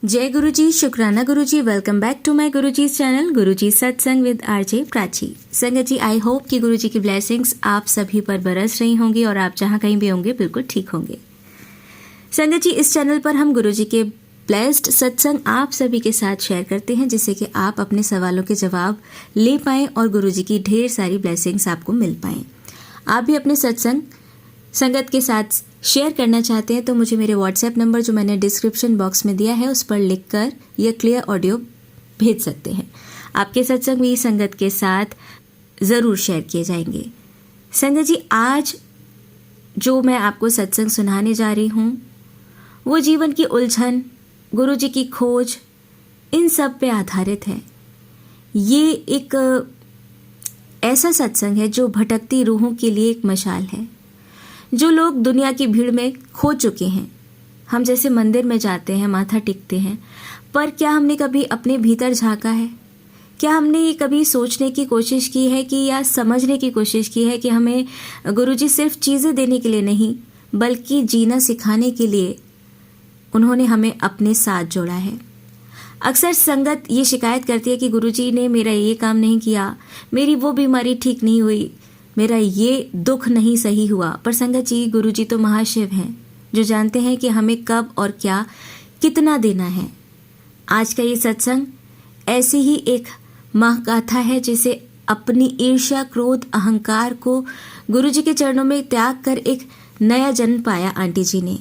जय गुरुजी, शुक्राना Guruji. Welcome back to my Guruji channel Guruji satsang with RJ Prachi. संगत जी, आई होप कि गुरुजी की ब्लेसिंग्स आप सभी पर बरस रही होंगी और आप जहां कहीं भी होंगे बिल्कुल ठीक होंगे। संगत जी, इस चैनल पर हम गुरुजी के ब्लेस्ड सत्संग आप सभी के साथ शेयर करते हैं, जिससे कि आप अपने सवालों के जवाब ले पाएं और गुरुजी की ढेर सारी ब्लेसिंग्स आपको मिल पाएं। आप भी अपने सत्संग संगत के साथ शेयर करना चाहते हैं तो मुझे मेरे व्हाट्सएप नंबर जो मैंने डिस्क्रिप्शन बॉक्स में दिया है उस पर लिखकर या क्लियर ऑडियो भेज सकते हैं। आपके सत्संग भी संगत के साथ ज़रूर शेयर किए जाएंगे। संगत जी, आज जो मैं आपको सत्संग सुनाने जा रही हूँ वो जीवन की उलझन, गुरु जी की खोज, इन सब पे आधारित है। ये एक ऐसा सत्संग है जो भटकती रूहों के लिए एक मशाल है। जो लोग दुनिया की भीड़ में खो चुके हैं, हम जैसे मंदिर में जाते हैं, माथा टेकते हैं, पर क्या हमने कभी अपने भीतर झांका है? क्या हमने ये कभी सोचने की कोशिश की है कि या समझने की कोशिश की है कि हमें गुरुजी सिर्फ चीज़ें देने के लिए नहीं बल्कि जीना सिखाने के लिए उन्होंने हमें अपने साथ जोड़ा है। अक्सर संगत ये शिकायत करती है कि गुरुजी ने मेरा ये काम नहीं किया, मेरी वो बीमारी ठीक नहीं हुई, मेरा ये दुख नहीं सही हुआ। पर संगत जी, गुरुजी तो महाशिव हैं जो जानते हैं कि हमें कब और क्या कितना देना है। आज का ये सत्संग ऐसी ही एक महागाथा है जिसे अपनी ईर्ष्या, क्रोध, अहंकार को गुरुजी के चरणों में त्याग कर एक नया जन्म पाया आंटी जी ने।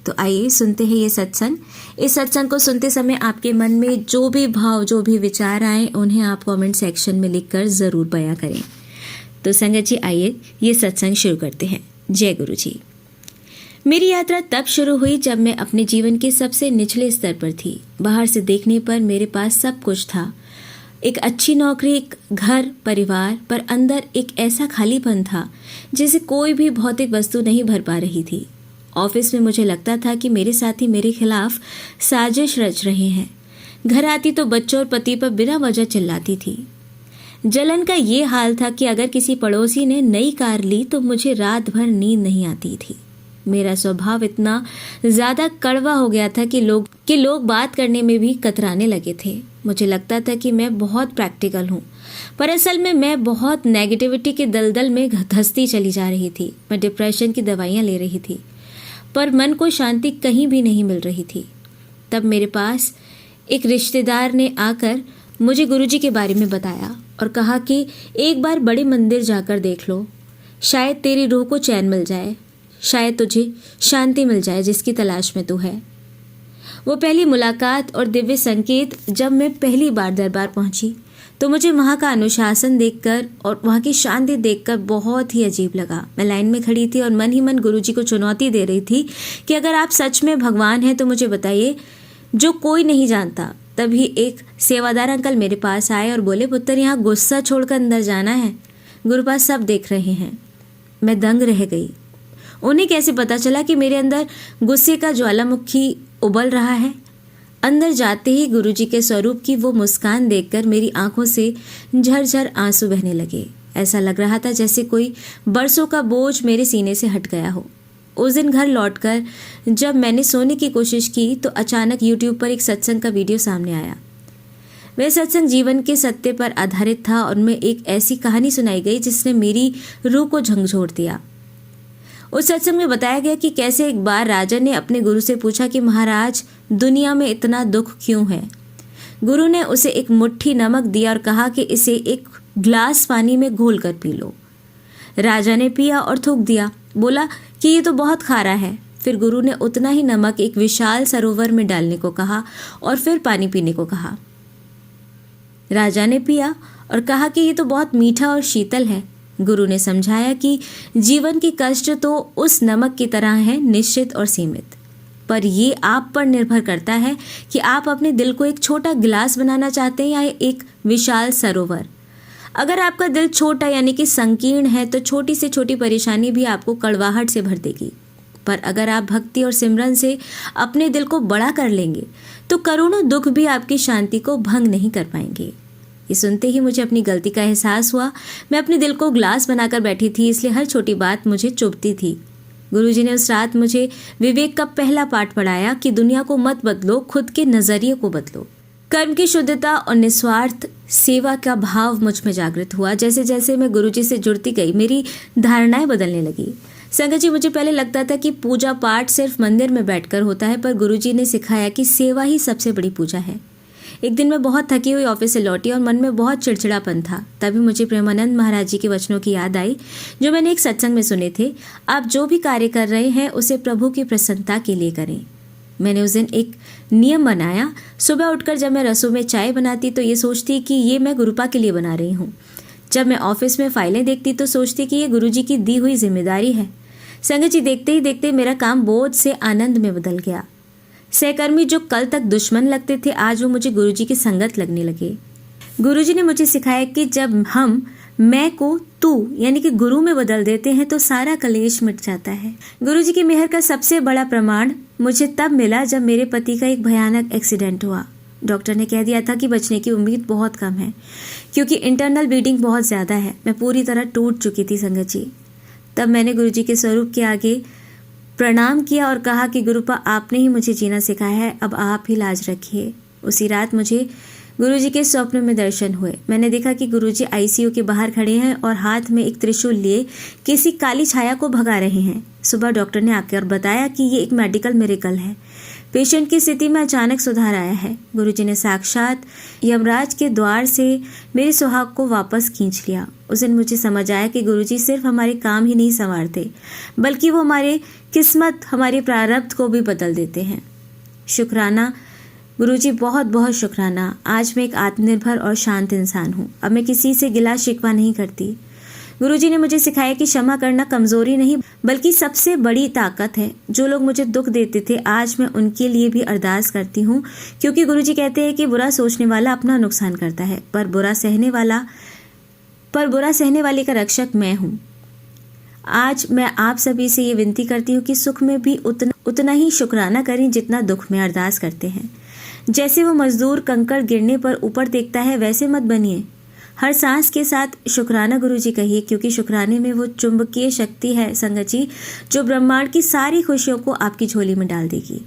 तो आइए सुनते हैं ये सत्संग। इस सत्संग को सुनते समय आपके मन में जो भी भाव, जो भी विचार आए उन्हें आप कमेंट सेक्शन में लिखकर ज़रूर बयां करें। तो संगत जी, आइए ये सत्संग शुरू करते हैं। जय गुरु जी। मेरी यात्रा तब शुरू हुई जब मैं अपने जीवन के सबसे निचले स्तर पर थी। बाहर से देखने पर मेरे पास सब कुछ था, एक अच्छी नौकरी, एक घर, परिवार, पर अंदर एक ऐसा खालीपन था जिसे कोई भी भौतिक वस्तु नहीं भर पा रही थी। ऑफिस में मुझे लगता था कि मेरे साथी मेरे खिलाफ साजिश रच रहे हैं। घर आती तो बच्चों और पति पर बिना वजह चिल्लाती थी। जलन का ये हाल था कि अगर किसी पड़ोसी ने नई कार ली तो मुझे रात भर नींद नहीं आती थी। मेरा स्वभाव इतना ज़्यादा कड़वा हो गया था कि लोग बात करने में भी कतराने लगे थे। मुझे लगता था कि मैं बहुत प्रैक्टिकल हूँ, पर असल में मैं बहुत नेगेटिविटी के दलदल में धंसती चली जा रही थी। मैं डिप्रेशन की दवाइयाँ ले रही थी, पर मन को शांति कहीं भी नहीं मिल रही थी। तब मेरे पास एक रिश्तेदार ने आकर मुझे गुरुजी के बारे में बताया और कहा कि एक बार बड़े मंदिर जाकर देख लो, शायद तेरी रूह को चैन मिल जाए, शायद तुझे शांति मिल जाए जिसकी तलाश में तू है। वो पहली मुलाकात और दिव्य संकेत, जब मैं पहली बार दरबार पहुंची तो मुझे वहाँ का अनुशासन देखकर और वहाँ की शांति देखकर बहुत ही अजीब लगा। मैं लाइन में खड़ी थी और मन ही मन गुरुजी को चुनौती दे रही थी कि अगर आप सच में भगवान हैं तो मुझे बताइए जो कोई नहीं जानता। तभी एक सेवादार अंकल मेरे पास आए और बोले, पुत्र यहाँ गुस्सा छोड़कर अंदर जाना है, गुरुपाद सब देख रहे हैं। मैं दंग रह गई। उन्हें कैसे पता चला कि मेरे अंदर गुस्से का ज्वालामुखी उबल रहा है? अंदर जाते ही गुरुजी के स्वरूप की वो मुस्कान देखकर मेरी आंखों से झरझर आंसू बहने लगे। ऐसा लग रहा था जैसे कोई बरसों का बोझ मेरे सीने से हट गया हो। उस दिन घर लौटकर जब मैंने सोने की कोशिश की तो अचानक YouTube पर एक सत्संग का वीडियो सामने आया। वह सत्संग जीवन के सत्य पर आधारित था और मैं एक ऐसी कहानी सुनाई गई जिसने मेरी रूह को झंझोड़ दिया। उस सत्संग में बताया गया कि कैसे एक बार राजा ने अपने गुरु से पूछा कि महाराज, दुनिया में इतना दुख क्यों है? गुरु ने उसे एक मुट्ठी नमक दिया और कहा कि इसे एक ग्लास पानी में घोल कर पी लो। राजा ने पिया और थूक दिया, बोला कि ये तो बहुत खारा है। फिर गुरु ने उतना ही नमक एक विशाल सरोवर में डालने को कहा और फिर पानी पीने को कहा। राजा ने पिया और कहा कि ये तो बहुत मीठा और शीतल है। गुरु ने समझाया कि जीवन की कष्ट तो उस नमक की तरह है, निश्चित और सीमित, पर ये आप पर निर्भर करता है कि आप अपने दिल को एक छोटा गिलास बनाना चाहते हैं या एक विशाल सरोवर। अगर आपका दिल छोटा यानी कि संकीर्ण है तो छोटी से छोटी परेशानी भी आपको कड़वाहट से भर देगी, पर अगर आप भक्ति और सिमरन से अपने दिल को बड़ा कर लेंगे तो करोड़ों दुख भी आपकी शांति को भंग नहीं कर पाएंगे। ये सुनते ही मुझे अपनी गलती का एहसास हुआ। मैं अपने दिल को ग्लास बनाकर बैठी थी, इसलिए हर छोटी बात मुझे चुभती थी। गुरुजी ने उस रात मुझे विवेक का पहला पाठ पढ़ाया कि दुनिया को मत बदलो, खुद के नजरिए को बदलो। कर्म की शुद्धता और निस्वार्थ सेवा का भाव मुझ में जागृत हुआ। जैसे जैसे मैं गुरुजी से जुड़ती गई, मेरी धारणाएं बदलने लगी। संगत जी, मुझे पहले लगता था कि पूजा पाठ सिर्फ मंदिर में बैठकर होता है, पर गुरुजी ने सिखाया कि सेवा ही सबसे बड़ी पूजा है। एक दिन मैं बहुत थकी हुई ऑफिस से लौटी और मन में बहुत चिड़चिड़ापन था। तभी मुझे प्रेमानंद महाराज जी के वचनों की याद आई जो मैंने एक सत्संग में सुने थे। आप जो भी कार्य कर रहे हैं उसे प्रभु की प्रसन्नता के लिए करें। मैंने उस दिन एक नियम बनाया। सुबह उठकर जब मैं रसोई में चाय बनाती तो ये सोचती कि ये मैं गुरुपा के लिए बना रही हूँ। जब मैं ऑफिस में फाइलें देखती तो सोचती कि ये गुरुजी की दी हुई जिम्मेदारी है। संगत जी, देखते ही देखते मेरा काम बोझ से आनंद में बदल गया। सहकर्मी जो कल तक दुश्मन लगते थे, आज वो मुझे गुरुजी की संगत लगने लगे। गुरुजी ने मुझे सिखाया कि जब हम मैं को तू यानी कि गुरु में बदल देते हैं तो सारा कलेश मिट जाता है। गुरुजी की मेहर का सबसे बड़ा प्रमाण मुझे तब मिला जब मेरे पति का एक भयानक एक्सीडेंट हुआ। डॉक्टर ने कह दिया था कि बचने की उम्मीद बहुत कम है क्योंकि इंटरनल ब्लीडिंग बहुत ज़्यादा है। मैं पूरी तरह टूट चुकी थी संगत जी। तब मैंने गुरुजी के स्वरूप के आगे प्रणाम किया और कहा कि गुरुपा, आपने ही मुझे जीना सिखाया है, अब आप ही लाज रखिए। उसी रात मुझे गुरुजी के स्वप्न में दर्शन हुए। मैंने देखा कि गुरुजी आईसीयू के बाहर खड़े हैं और हाथ में एक त्रिशूल लिए किसी काली छाया को भगा रहे हैं। सुबह डॉक्टर ने आकर बताया कि ये एक मेडिकल मिरेकल है। पेशेंट की स्थिति में अचानक सुधार आया है। गुरुजी ने साक्षात यमराज के द्वार से मेरे सुहाग को वापस खींच लिया। उस दिन मुझे समझ आया कि गुरुजी सिर्फ हमारे काम ही नहीं संवारते, बल्कि वो हमारे किस्मत, हमारे प्रारब्ध को भी बदल देते हैं। शुक्राना गुरुजी, बहुत बहुत शुक्राना। आज मैं एक आत्मनिर्भर और शांत इंसान हूँ। अब मैं किसी से गिला शिकवा नहीं करती। गुरुजी ने मुझे सिखाया कि क्षमा करना कमजोरी नहीं बल्कि सबसे बड़ी ताकत है। जो लोग मुझे दुख देते थे, आज मैं उनके लिए भी अरदास करती हूँ, क्योंकि गुरुजी कहते हैं कि बुरा सोचने वाला अपना नुकसान करता है, पर बुरा सहने वाले का रक्षक मैं हूँ। आज मैं आप सभी से ये विनती करती हूँ कि सुख में भी उतना ही शुक्राना करें जितना दुख में अरदास करते हैं। जैसे वो मजदूर कंकड़ गिरने पर ऊपर देखता है, वैसे मत बनिए। हर सांस के साथ शुक्राना गुरुजी कहिए, क्योंकि शुक्राने में वो चुंबकीय शक्ति है संगत जी, जो ब्रह्मांड की सारी खुशियों को आपकी झोली में डाल देगी।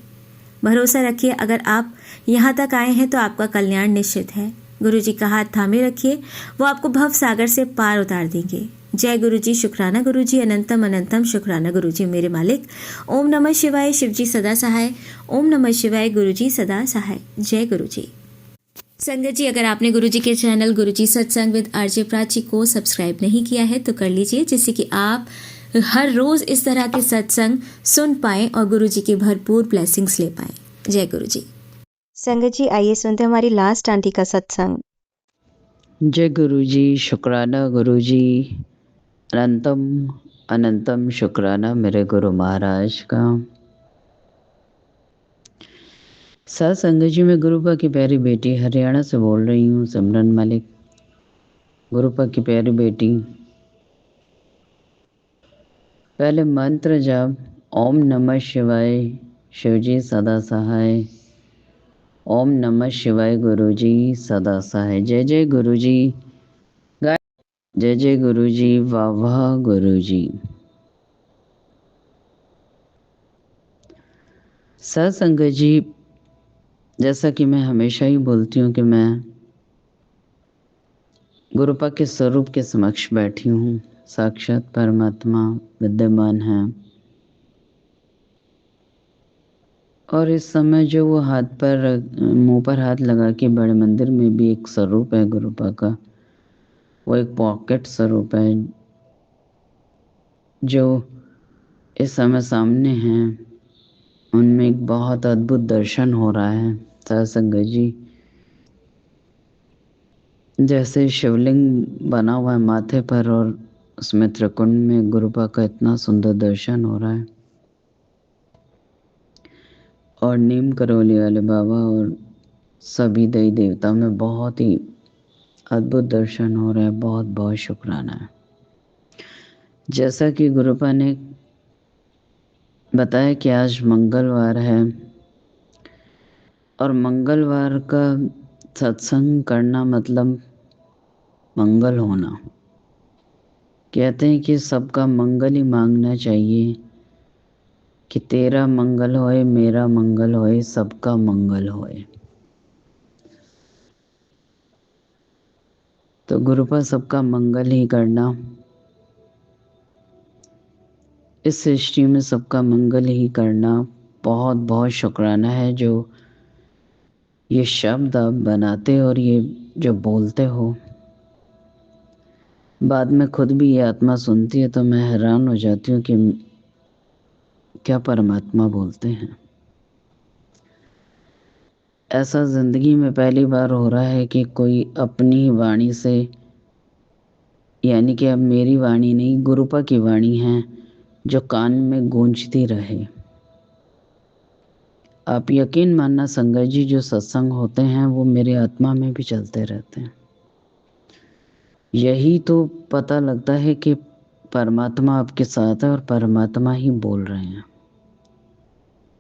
भरोसा रखिए, अगर आप यहाँ तक आए हैं तो आपका कल्याण निश्चित है। गुरुजी का हाथ थामे रखिए, वो आपको भव सागर से पार उतार देंगे। जय गुरुजी, शुक्राना गुरुजी, अनंतम अनंतम शुक्राना गुरुजी मेरे मालिक। ओम नमः शिवाय, शिवजी सदा सहाय। ओम नमः शिवाय, गुरुजी सदा सहाय। जय गुरुजी। संगत जी, अगर आपने गुरुजी के channel Guruji satsang with RJ Prachi को सब्सक्राइब नहीं किया है तो कर लीजिए, जिससे कि आप हर रोज इस तरह के सत्संग सुन पाएं और गुरुजी की भरपूर ब्लेसिंग्स ले पाएं। जय गुरुजी। संगत जी, आइए सुनते हमारी लास्ट आंटी का सत्संग। जय गुरुजी, शुक्राना गुरुजी, अनंतम अनंतम शुक्राना मेरे गुरु महाराज का। सत्संग जी, मैं गुरुपा की प्यारी बेटी हरियाणा से बोल रही हूँ, सिमरन मलिक। गुरुपा की प्यारी बेटी, पहले मंत्र जप ओम नमः शिवाय, शिवजी सदा सहाय। ओम नमः शिवाय, गुरुजी सदा सहाय। जय जय गुरुजी, जय जय गुरुजी, वाह वाह गुरुजी। सत्संग जी, जैसा कि मैं हमेशा ही बोलती हूँ कि मैं गुरुपा के स्वरूप के समक्ष बैठी हूँ। साक्षात परमात्मा विद्यमान है और इस समय जो वो मुंह पर हाथ लगा के बड़े मंदिर में भी एक स्वरूप है गुरुपा का, वो एक पॉकेट स्वरूप है जो इस समय सामने है। उनमें एक बहुत अद्भुत दर्शन हो रहा है। सत्संग जी, जैसे शिवलिंग बना हुआ है माथे पर और उसमें त्रिकुंड में गुरुपा का इतना सुंदर दर्शन हो रहा है, और नीम करौली वाले बाबा और सभी देवी देवता में बहुत ही अद्भुत दर्शन हो रहा है। बहुत बहुत शुक्राना है। जैसा कि गुरुपा ने बताया कि आज मंगलवार है और मंगलवार का सत्संग करना मतलब मंगल होना। कहते हैं कि सबका मंगल ही मांगना चाहिए, कि तेरा मंगल होए, मेरा मंगल होए, सबका मंगल होए। तो गुरुपा सबका मंगल ही करना, इस सृष्टि में सबका मंगल ही करना। बहुत बहुत शुक्राना है जो ये शब्द आप बनाते और ये जो बोलते हो। बाद में खुद भी ये आत्मा सुनती है तो मैं हैरान हो जाती हूँ कि क्या परमात्मा बोलते हैं। ऐसा ज़िंदगी में पहली बार हो रहा है कि कोई अपनी वाणी से, यानी कि अब मेरी वाणी नहीं, गुरुपा की वाणी है जो कान में गूंजती रहे। आप यकीन मानना संगत जी, जो सत्संग होते हैं वो मेरी आत्मा में भी चलते रहते हैं। यही तो पता लगता है कि परमात्मा आपके साथ है और परमात्मा ही बोल रहे हैं,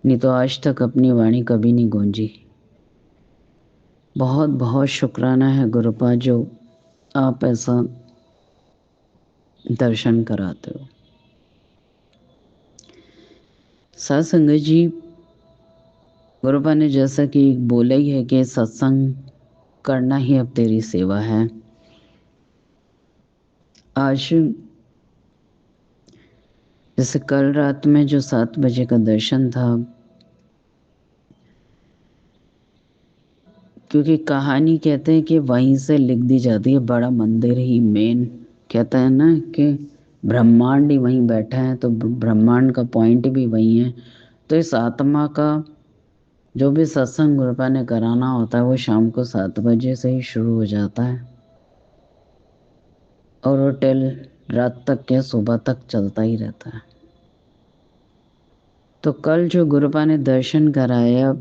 नहीं तो आज तक अपनी वाणी कभी नहीं गूंजी। बहुत बहुत शुक्राना है गुरुपा जो आप ऐसा दर्शन कराते हो। साथ संगत जी, गुरुपा ने जैसा कि बोला ही है कि सत्संग करना ही अब तेरी सेवा है। आज जैसे कल रात में जो 7 बजे का दर्शन था, क्योंकि कहानी कहते हैं कि वहीं से लिख दी जाती है, बड़ा मंदिर ही मेन कहता है ना कि ब्रह्मांड ही वहीं बैठा है, तो ब्रह्मांड का पॉइंट भी वहीं है। तो इस आत्मा का जो भी सत्संग गुरुपा ने कराना होता है वो शाम को 7 बजे से ही शुरू हो जाता है और वो टिल रात तक या सुबह तक चलता ही रहता है। तो कल जो गुरुपा ने दर्शन कराया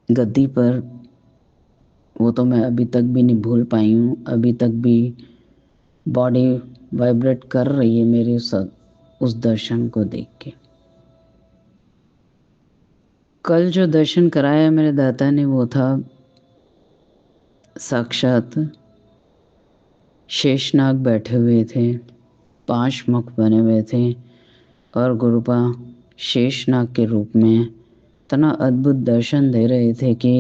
गद्दी पर, वो तो मैं अभी तक भी नहीं भूल पाई हूँ। अभी तक भी बॉडी वाइब्रेट कर रही है मेरी उस दर्शन को देख के। कल जो दर्शन कराया मेरे दाता ने वो था साक्षात शेषनाग बैठे हुए थे, 5 मुख बने हुए थे और गुरुपा शेषनाग के रूप में इतना अद्भुत दर्शन दे रहे थे कि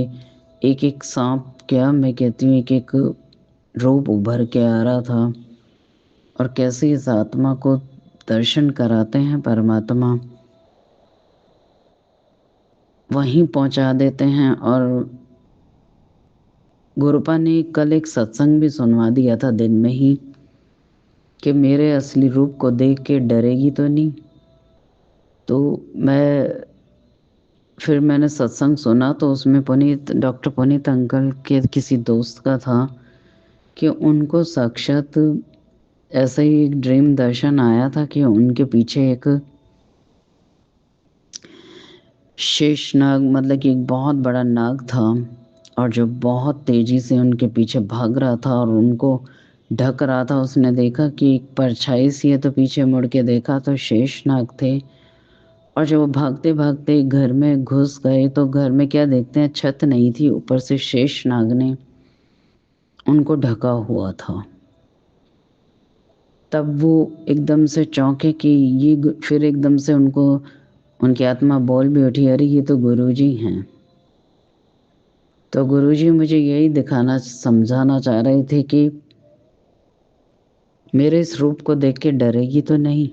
एक एक सांप, क्या मैं कहती हूँ, एक एक रूप उभर के आ रहा था। और कैसे इस आत्मा को दर्शन कराते हैं परमात्मा, वहीं पहुंचा देते हैं। और गुरुपा ने कल एक सत्संग भी सुनवा दिया था दिन में ही कि मेरे असली रूप को देख के डरेगी तो नहीं। तो फिर मैंने सत्संग सुना तो उसमें डॉक्टर पुनीत अंकल के किसी दोस्त का था कि उनको साक्षात ऐसा ही एक ड्रीम दर्शन आया था कि उनके पीछे एक शेष नाग, मतलब कि एक बहुत बड़ा नाग था और जो बहुत तेजी से उनके पीछे भाग रहा था और उनको ढक रहा था। उसने देखा कि एक परछाई सी है तो पीछे मुड़ के देखा तो शेष नाग थे। और जब वो भागते भागते घर में घुस गए तो घर में क्या देखते हैं, छत नहीं थी, ऊपर से शेष नाग ने उनको ढका हुआ था। तब वो एकदम से चौंके कि फिर एकदम से उनको उनकी आत्मा बोल भी उठी, अरे ये तो गुरुजी हैं। तो गुरुजी मुझे यही दिखाना समझाना चाह रहे थे कि मेरे इस रूप को देख के डरेगी तो नहीं।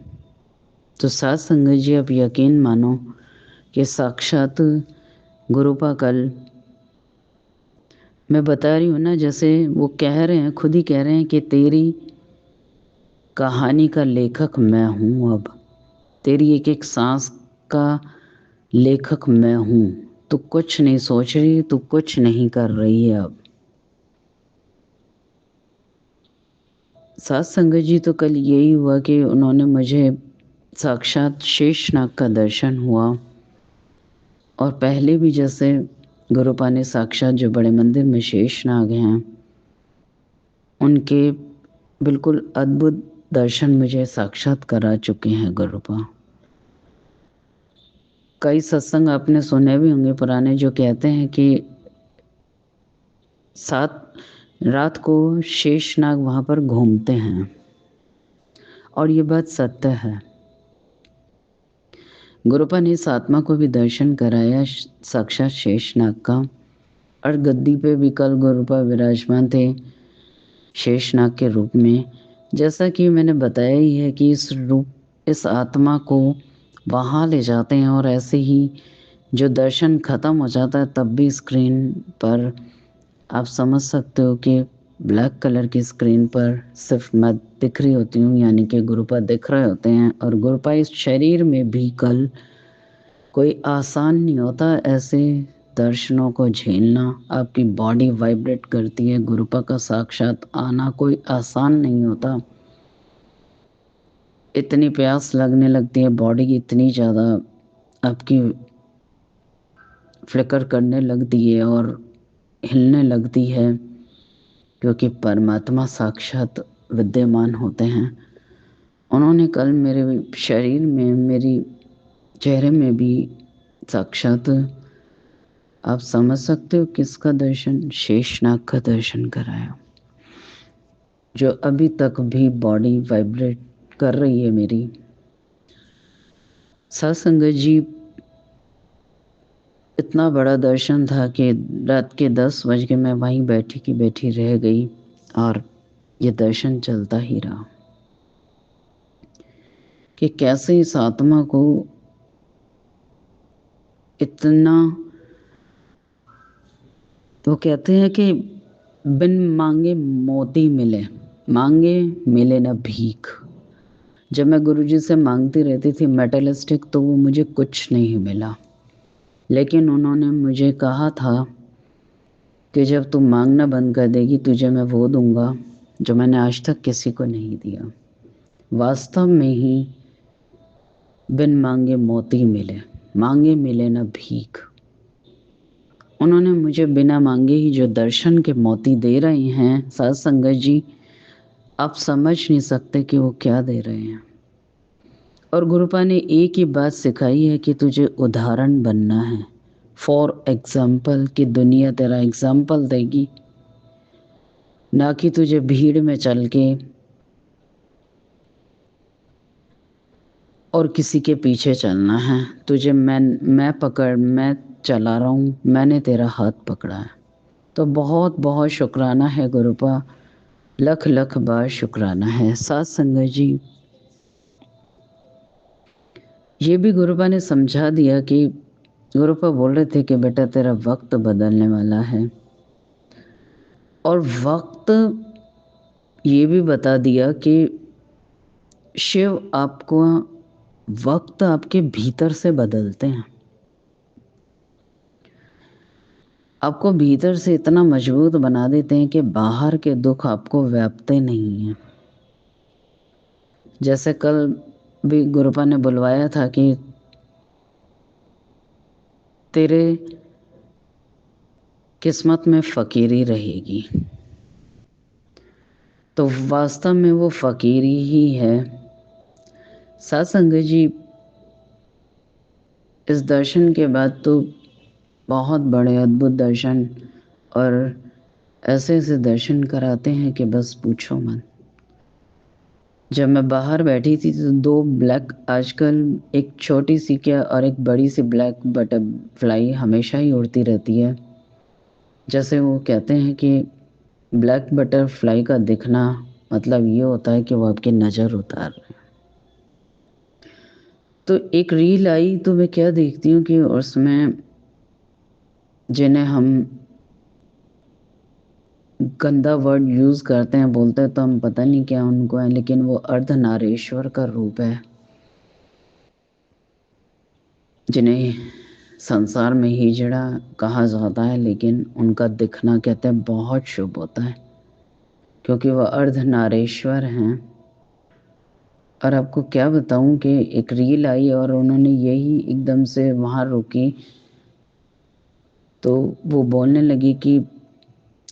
तो साथ संगत जी, आप यकीन मानो कि साक्षात गुरुपा कल, मैं बता रही हूँ ना, जैसे वो कह रहे हैं, खुद ही कह रहे हैं कि तेरी कहानी का लेखक मैं हूँ। अब तेरी एक एक सांस का लेखक मैं हूँ। तू कुछ नहीं सोच रही, तू कुछ नहीं कर रही है। अब साथ संगत जी, तो कल यही हुआ कि उन्होंने मुझे साक्षात शेषनाग का दर्शन हुआ। और पहले भी जैसे गुरुपा ने साक्षात जो बड़े मंदिर में शेषनाग हैं उनके बिल्कुल अद्भुत दर्शन मुझे साक्षात करा चुके हैं गुरुपा। कई सत्संग आपने सुने भी होंगे पुराने जो कहते हैं कि 7 रात को शेषनाग वहाँ पर घूमते हैं और ये बात सत्य है। गुरुपा ने इस आत्मा को भी दर्शन कराया साक्षात शेषनाग का। और गद्दी पे भी कल गुरुपा विराजमान थे शेषनाग के रूप में। जैसा कि मैंने बताया ही है कि इस आत्मा को वहाँ ले जाते हैं और ऐसे ही जो दर्शन ख़त्म हो जाता है तब भी स्क्रीन पर आप समझ सकते हो कि ब्लैक कलर की स्क्रीन पर सिर्फ मैं दिख रही होती हूँ, यानी कि गुरुपा दिख रहे होते हैं। और गुरुपा इस शरीर में भी कल कोई आसान नहीं होता ऐसे दर्शनों को झेलना। आपकी बॉडी वाइब्रेट करती है, गुरुपा का साक्षात आना कोई आसान नहीं होता। इतनी प्यास लगने लगती है, बॉडी इतनी ज़्यादा आपकी फ्लिकर करने लगती है और हिलने लगती है, क्योंकि परमात्मा साक्षात विद्यमान होते हैं। उन्होंने कल मेरे शरीर में, मेरी चेहरे में भी साक्षात आप समझ सकते हो किसका दर्शन, शेषनाग का दर्शन कराया, जो अभी तक भी बॉडी वाइब्रेट कर रही है मेरी। सत्संगत जी, इतना बड़ा दर्शन था कि रात के 10 बज के मैं वहीं बैठी की बैठी रह गई और ये दर्शन चलता ही रहा कि कैसे इस आत्मा को इतना, तो कहते हैं कि बिन मांगे मोती मिले, मांगे मिले न भीख। जब मैं गुरुजी से मांगती रहती थी मेटलिस्टिक, तो वो मुझे कुछ नहीं मिला, लेकिन उन्होंने मुझे कहा था कि जब तू मांगना बंद कर देगी तुझे मैं वो दूंगा जो मैंने आज तक किसी को नहीं दिया। वास्तव में ही बिन मांगे मोती मिले, मांगे मिले न भीख। उन्होंने मुझे बिना मांगे ही जो दर्शन के मोती दे रहे हैं साध संगत जी, आप समझ नहीं सकते कि वो क्या दे रहे हैं। और गुरुपा ने एक ही बात सिखाई है कि तुझे उदाहरण बनना है, फॉर एग्जाम्पल, कि दुनिया तेरा एग्जाम्पल देगी, ना कि तुझे भीड़ में चल के और किसी के पीछे चलना है। तुझे मैं चला रहा हूँ, मैंने तेरा हाथ पकड़ा है। तो बहुत बहुत शुक्राना है गुरुपा, लख लख बार शुक्राना है। साथ संगत जी, ये भी गुरुपा ने समझा दिया कि गुरुपा बोल रहे थे कि बेटा तेरा वक्त बदलने वाला है, और वक्त ये भी बता दिया कि शिव आपको वक्त आपके भीतर से बदलते हैं, आपको भीतर से इतना मजबूत बना देते हैं कि बाहर के दुख आपको व्यापते नहीं हैं। जैसे कल भी गुरुपा ने बुलवाया था कि तेरे किस्मत में फ़कीरी रहेगी, तो वास्तव में वो फ़कीरी ही है। साथ संगत जी, इस दर्शन के बाद तो बहुत बड़े अद्भुत दर्शन और ऐसे ऐसे दर्शन कराते हैं कि बस पूछो मत। जब मैं बाहर बैठी थी तो 2 ब्लैक, आजकल एक छोटी सी क्या और एक बड़ी सी ब्लैक बटरफ्लाई हमेशा ही उड़ती रहती है। जैसे वो कहते हैं कि ब्लैक बटरफ्लाई का दिखना मतलब ये होता है कि वो आपकी नज़र उतार रहे हैं। तो एक रील आई तो मैं क्या देखती हूँ कि उसमें जिन्हें हम गंदा वर्ड यूज़ करते हैं, बोलते हैं तो हम पता नहीं क्या उनको है, लेकिन वो अर्धनारीश्वर का रूप है, जिन्हें संसार में हिजड़ा कहा जाता है, लेकिन उनका दिखना कहते हैं बहुत शुभ होता है, क्योंकि वह अर्धनारीश्वर हैं। और आपको क्या बताऊं कि एक रील आई और उन्होंने यही एकदम से वहाँ रोकी, तो वो बोलने लगी कि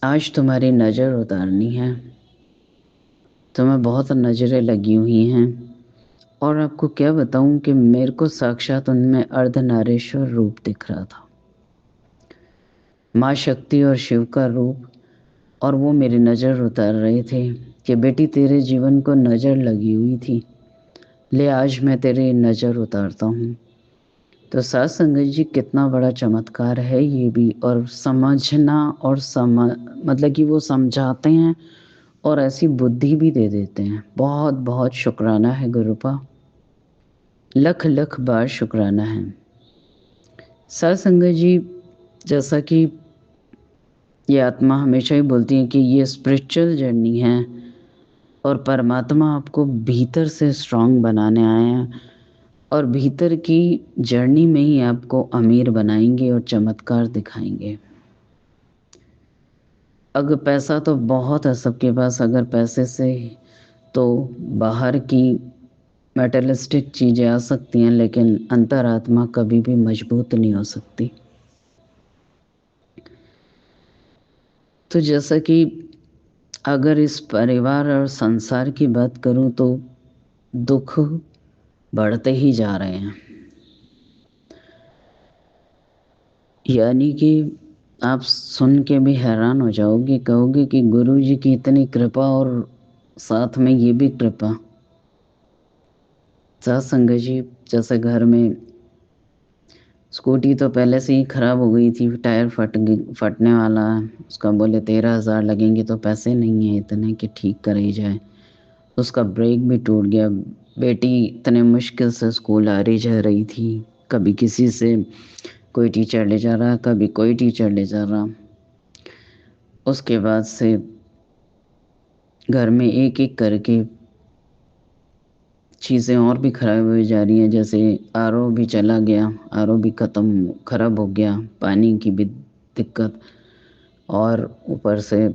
आज तुम्हारी नज़र उतारनी है, तुम्हें बहुत नज़रें लगी हुई हैं। और आपको क्या बताऊं कि मेरे को साक्षात उनमें अर्धनारीश्वर रूप दिख रहा था, माँ शक्ति और शिव का रूप। और वो मेरी नज़र उतार रहे थे कि बेटी तेरे जीवन को नज़र लगी हुई थी, ले आज मैं तेरी नज़र उतारता हूँ। तो साथ संगत जी कितना बड़ा चमत्कार है ये भी, और समझना और मतलब कि वो समझाते हैं और ऐसी बुद्धि भी दे देते हैं। बहुत बहुत शुक्राना है गुरुपा, लख लख बार शुक्राना है। साथ संगत जी, जैसा कि ये आत्मा हमेशा ही बोलती है कि ये स्पिरिचुअल जर्नी है और परमात्मा आपको भीतर से स्ट्रांग बनाने आए हैं, और भीतर की जर्नी में ही आपको अमीर बनाएंगे और चमत्कार दिखाएंगे। अगर पैसा तो बहुत है सबके पास, अगर पैसे से तो बाहर की मेटेरियलिस्टिक चीज़ें आ सकती हैं, लेकिन अंतरात्मा कभी भी मजबूत नहीं हो सकती। तो जैसा कि अगर इस परिवार और संसार की बात करूं तो दुख बढ़ते ही जा रहे हैं। यानी कि आप सुन के भी हैरान हो जाओगे, कहोगे कि गुरु जी की इतनी कृपा और साथ में ये भी कृपा। साथ संगत जी, जैसे घर में स्कूटी तो पहले से ही खराब हो गई थी, टायर फटने वाला है, उसका बोले 13,000 लगेंगे, तो पैसे नहीं है इतने कि ठीक कराई जाए। उसका ब्रेक भी टूट गया। बेटी इतने मुश्किल से स्कूल आ रही जा रही थी, कभी किसी से कोई टीचर ले जा रहा, कभी कोई टीचर ले जा रहा। उसके बाद से घर में एक एक करके चीज़ें और भी ख़राब हुई जा रही हैं। जैसे आरओ भी चला गया, आरओ भी ख़राब हो गया, पानी की भी दिक्कत, और ऊपर से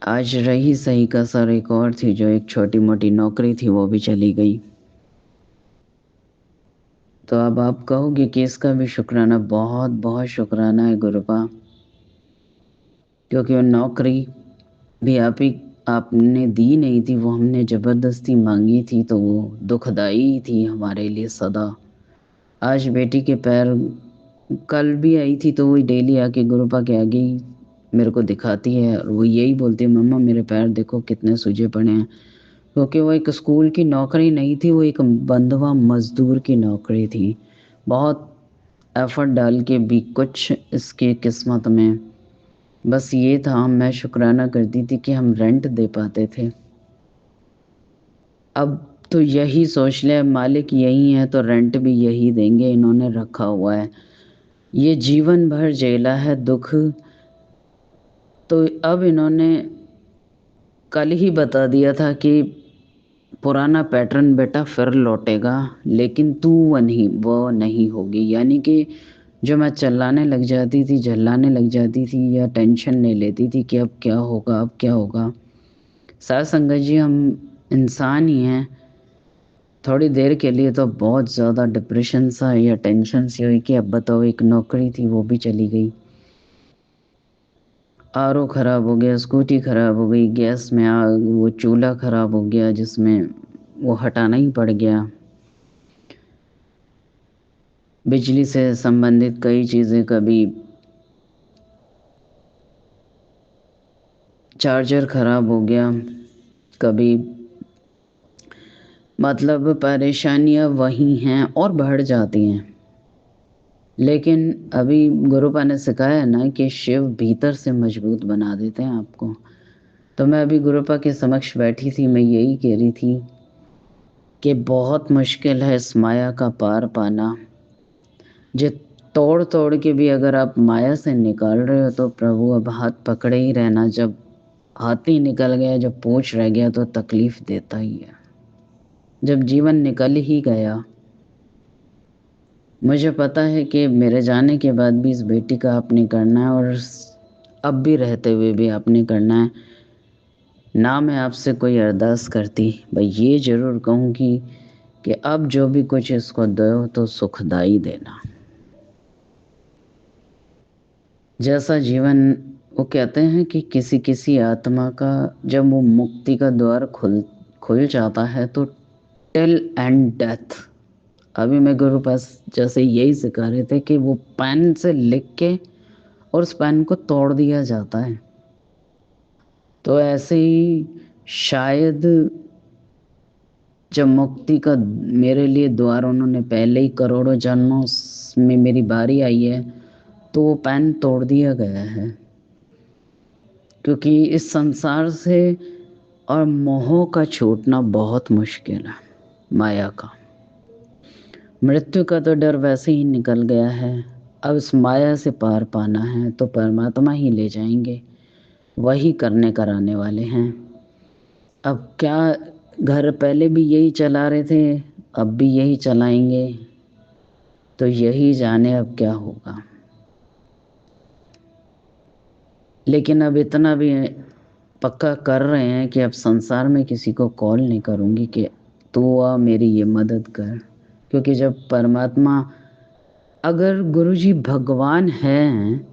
आज रही सही कसर एक और थी, जो एक छोटी मोटी नौकरी थी वो भी चली गई। तो अब आप कहोगे कि इसका भी शुक्राना, बहुत बहुत शुक्राना है गुरुपा, क्योंकि वो नौकरी भी आपने दी नहीं थी, वो हमने ज़बरदस्ती मांगी थी, तो वो दुखदाई थी हमारे लिए सदा। आज बेटी के पैर, कल भी आई थी तो वही डेली आके गुरुपा के आगे ही मेरे को दिखाती है, और वो यही बोलती है, मम्मा मेरे पैर देखो कितने सूजे पड़े हैं। क्योंकि वो एक स्कूल की नौकरी नहीं थी, वो एक बंधुआ मज़दूर की नौकरी थी। बहुत एफ़र्ट डाल के भी कुछ इसकी किस्मत में बस ये था, मैं शुक्राना करती थी कि हम रेंट दे पाते थे। अब तो यही सोच ले, मालिक यही है तो रेंट भी यही देंगे, इन्होंने रखा हुआ है। ये जीवन भर झेला है दुख, तो अब इन्होंने कल ही बता दिया था कि पुराना पैटर्न बेटा फिर लौटेगा, लेकिन तू वो नहीं होगी। यानी कि जो मैं चिल्लाने लग जाती थी, झल्लाने लग जाती थी, या टेंशन नहीं लेती थी कि अब क्या होगा, अब क्या होगा। साथ संगत जी, हम इंसान ही हैं। थोड़ी देर के लिए तो बहुत ज़्यादा डिप्रेशन सा या टेंशन सी हुई कि अब बताओ, एक नौकरी थी वो भी चली गई, आरओ ख़राब हो गया, स्कूटी ख़राब हो गई, गैस में आग, वो चूल्हा ख़राब हो गया जिसमें वो हटाना ही पड़ गया। बिजली से संबंधित कई चीज़ें, कभी चार्जर ख़राब हो गया, कभी मतलब परेशानियाँ वही हैं और बढ़ जाती हैं। लेकिन अभी गुरुपा ने सिखाया है ना कि शिव भीतर से मजबूत बना देते हैं आपको। तो मैं अभी गुरुपा के समक्ष बैठी थी, मैं यही कह रही थी कि बहुत मुश्किल है इस माया का पार पाना। जे तोड़ तोड़ के भी अगर आप माया से निकाल रहे हो तो प्रभु अब हाथ पकड़े ही रहना। जब हाथ ही निकल गया, जब पूंछ रह गया तो तकलीफ देता ही है। जब जीवन निकल ही गया, मुझे पता है कि मेरे जाने के बाद भी इस बेटी का आपने करना है, और अब भी रहते हुए भी आपने करना है। ना मैं आपसे कोई अरदास करती, भाई ये ज़रूर कहूँगी कि अब जो भी कुछ इसको दो तो सुखदाई देना। जैसा जीवन, वो कहते हैं कि किसी किसी आत्मा का जब वो मुक्ति का द्वार खुल जाता है तो टिल एंड डेथ। अभी मैं गुरु पास जैसे यही सिखा रहे थे कि वो पेन से लिख के और उस पेन को तोड़ दिया जाता है। तो ऐसे ही शायद जब मुक्ति का मेरे लिए द्वार उन्होंने पहले ही करोड़ों जन्मों में मेरी बारी आई है, तो वो पेन तोड़ दिया गया है। क्योंकि इस संसार से और मोह का छूटना बहुत मुश्किल है, माया का। मृत्यु का तो डर वैसे ही निकल गया है, अब इस माया से पार पाना है तो परमात्मा ही ले जाएंगे, वही करने कराने वाले हैं। अब क्या, घर पहले भी यही चला रहे थे, अब भी यही चलाएंगे, तो यही जाने अब क्या होगा। लेकिन अब इतना भी पक्का कर रहे हैं कि अब संसार में किसी को कॉल नहीं करूँगी कि तू आ मेरी ये मदद कर। क्योंकि जब परमात्मा, अगर गुरुजी भगवान हैं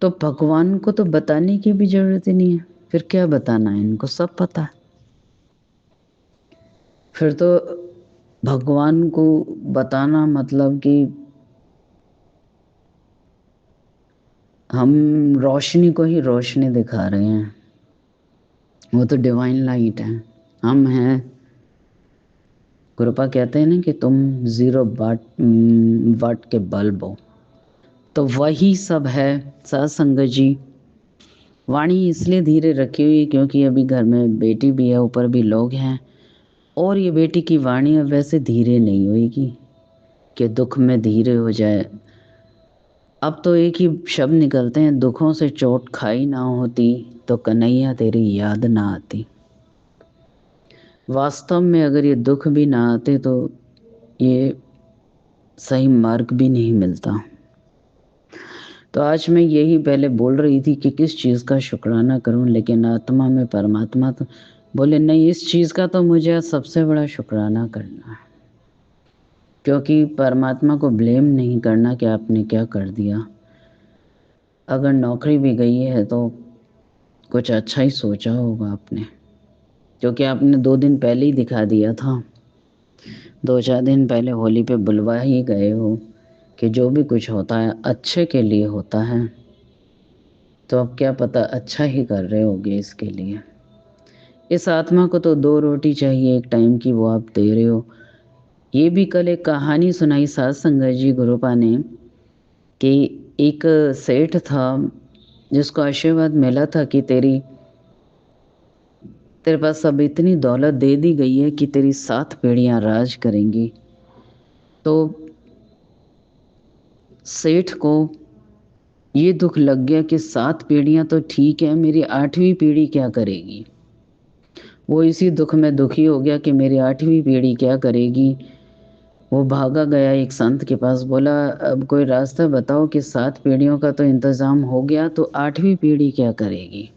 तो भगवान को तो बताने की भी ज़रूरत ही नहीं है, फिर क्या बताना है, इनको सब पता है। फिर तो भगवान को बताना मतलब कि हम रोशनी को ही रोशनी दिखा रहे हैं, वो तो डिवाइन लाइट है, हम हैं। कृपा कहते हैं ना कि तुम 0 वाट के बल्ब हो, तो वही सब है। सत्संग जी, वाणी इसलिए धीरे रखी हुई क्योंकि अभी घर में बेटी भी है, ऊपर भी लोग हैं, और ये बेटी की वाणी अब वैसे धीरे नहीं होगी कि दुख में धीरे हो जाए। अब तो एक ही शब्द निकलते हैं, दुखों से चोट खाई ना होती तो कन्हैया तेरी याद ना आती। वास्तव में अगर ये दुख भी ना आते तो ये सही मार्ग भी नहीं मिलता। तो आज मैं यही पहले बोल रही थी कि किस चीज़ का शुक्राना करूं, लेकिन आत्मा में परमात्मा तो बोले नहीं, इस चीज़ का तो मुझे आज सबसे बड़ा शुक्राना करना है। क्योंकि परमात्मा को ब्लेम नहीं करना कि आपने क्या कर दिया। अगर नौकरी भी गई है तो कुछ अच्छा ही सोचा होगा आपने, क्योंकि आपने 2 दिन पहले ही दिखा दिया था, 2-4 दिन पहले होली पे बुलवा ही गए हो कि जो भी कुछ होता है अच्छे के लिए होता है। तो अब क्या पता अच्छा ही कर रहे होगे इसके लिए। इस आत्मा को तो 2 रोटी चाहिए एक टाइम की, वो आप दे रहे हो। ये भी कल एक कहानी सुनाई सात संगत जी गुरुपा ने कि एक सेठ था जिसको आशीर्वाद मिला था कि तेरे पास अब इतनी दौलत दे दी गई है कि तेरी 7 पीढ़ियां राज करेंगी। तो सेठ को ये दुख लग गया कि 7 पीढ़ियां तो ठीक है, मेरी 8वीं पीढ़ी क्या करेगी। वो इसी दुख में दुखी हो गया कि मेरी 8वीं पीढ़ी क्या करेगी। वो भागा गया एक संत के पास, बोला अब कोई रास्ता बताओ कि 7 पीढ़ियों का तो इंतज़ाम हो गया, तो 8वीं पीढ़ी क्या करेगी।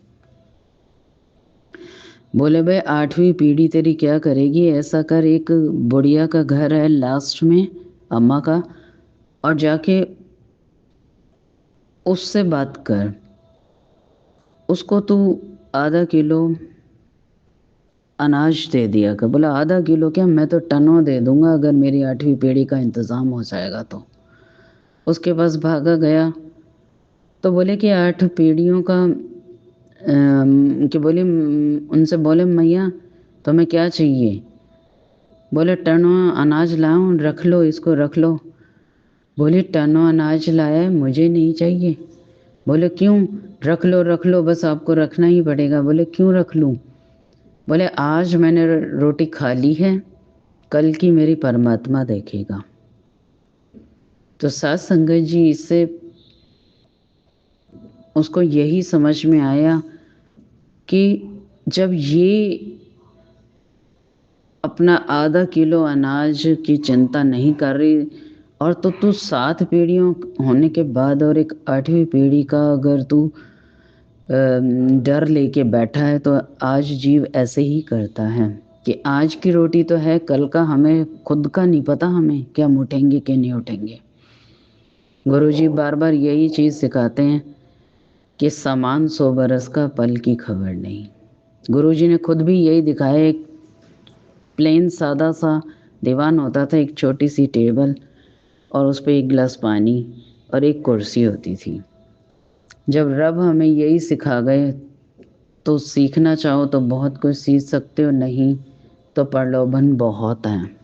बोले भाई 8वीं पीढ़ी तेरी क्या करेगी, ऐसा कर, एक बुढ़िया का घर है लास्ट में, अम्मा का, और जाके उससे बात कर, उसको तू आधा किलो अनाज दे दिया कर। बोला आधा किलो क्या, मैं तो टनों दे दूंगा अगर मेरी 8वीं पीढ़ी का इंतज़ाम हो जाएगा तो। उसके पास भागा गया तो बोले कि 8 पीढ़ियों का कि बोले उनसे बोले मैया तुम्हें क्या चाहिए। बोले टनों अनाज लाऊं, रख लो इसको, रख लो। बोले टनों अनाज लाया है, मुझे नहीं चाहिए। बोले क्यों, रख लो रख लो, बस आपको रखना ही पड़ेगा। बोले क्यों रख लूं। बोले आज मैंने रोटी खा ली है, कल की मेरी परमात्मा देखेगा। तो सात संगत जी, इससे उसको यही समझ में आया कि जब ये अपना आधा किलो अनाज की चिंता नहीं कर रही, और तो तू 7 पीढ़ियों होने के बाद और एक 8वीं पीढ़ी का अगर तू डर लेके बैठा है, तो आज जीव ऐसे ही करता है कि आज की रोटी तो है, कल का हमें खुद का नहीं पता, हमें क्या उठेंगे कि नहीं उठेंगे। गुरुजी बार बार यही चीज़ सिखाते हैं कि सामान 100 बरस का, पल की खबर नहीं। गुरुजी ने खुद भी यही दिखाया। एक प्लेन सादा सा दीवान होता था, एक छोटी सी टेबल, और उस पर एक गिलास पानी और एक कुर्सी होती थी। जब रब हमें यही सिखा गए तो सीखना चाहो तो बहुत कुछ सीख सकते हो, नहीं तो प्रलोभन बहुत हैं।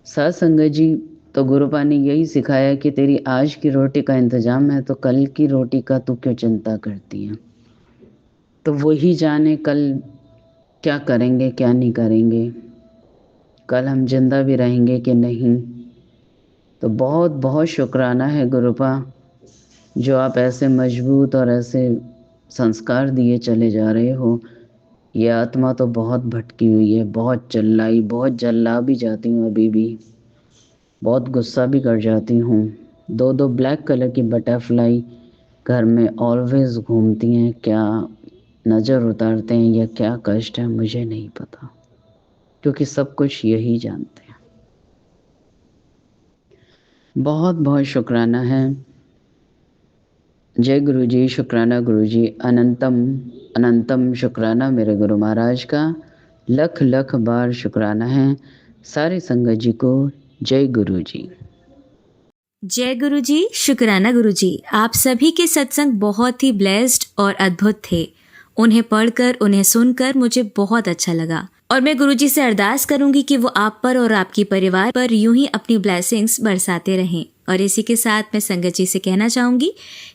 सत्संगत जी, तो गुरुपा ने यही सिखाया कि तेरी आज की रोटी का इंतजाम है तो कल की रोटी का तू क्यों चिंता करती है। तो वही जाने कल क्या करेंगे क्या नहीं करेंगे, कल हम जिंदा भी रहेंगे कि नहीं। तो बहुत बहुत शुक्राना है गुरुपा, जो आप ऐसे मजबूत और ऐसे संस्कार दिए चले जा रहे हो। ये आत्मा तो बहुत भटकी हुई है, बहुत चिल्लाई, बहुत जल्ला भी जाती हूँ, अभी भी बहुत गुस्सा भी कर जाती हूँ। दो दो ब्लैक कलर की बटरफ्लाई घर में ऑलवेज घूमती हैं, क्या नज़र उतारते हैं या क्या कष्ट है मुझे नहीं पता, क्योंकि सब कुछ यही जानते हैं। बहुत बहुत शुक्राना है। जय गुरु जी, शुक्राना गुरु जी, अनंतम अनंतम शुक्राना मेरे गुरु महाराज का, लख लख बार शुक्राना है सारे संगत जी को। जय गुरु जी। जय गुरु जी, शुक्राना गुरु जी। आप सभी के सत्संग बहुत ही ब्लेस्ड और अद्भुत थे। उन्हें पढ़कर, उन्हें सुनकर मुझे बहुत अच्छा लगा और मैं गुरु जी से अरदास करूंगी कि वो आप पर और आपके परिवार पर यूं ही अपनी ब्लेसिंग्स बरसाते रहें। और इसी के साथ मैं संगत जी से कहना चाहूंगी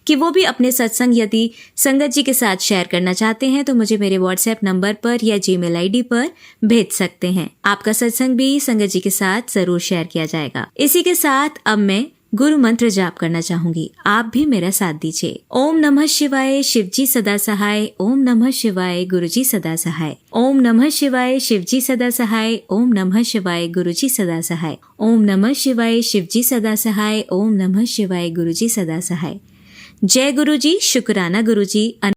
कि वो भी अपने सत्संग यदि संगत जी के साथ शेयर करना चाहते हैं तो मुझे मेरे व्हाट्सएप नंबर पर या जीमेल आईडी पर भेज सकते हैं। आपका सत्संग भी संगत जी के साथ जरूर शेयर किया जाएगा। इसी के साथ अब मैं गुरु मंत्र जाप करना चाहूंगी, आप भी मेरा साथ दीजिए। ओम नमः शिवाय, शिवजी सदा सहाय। ओम नमः शिवाय, गुरुजी सदा सहाय। ओम नमः शिवाय, शिवजी सदा सहाय। ओम नमः शिवाय, गुरुजी सदा सहाय। ओम नमः शिवाय, शिवजी सदा सहाय। ओम नमः शिवाय, गुरुजी सदा सहाय। जय गुरु जी, शुक्राना गुरु जी।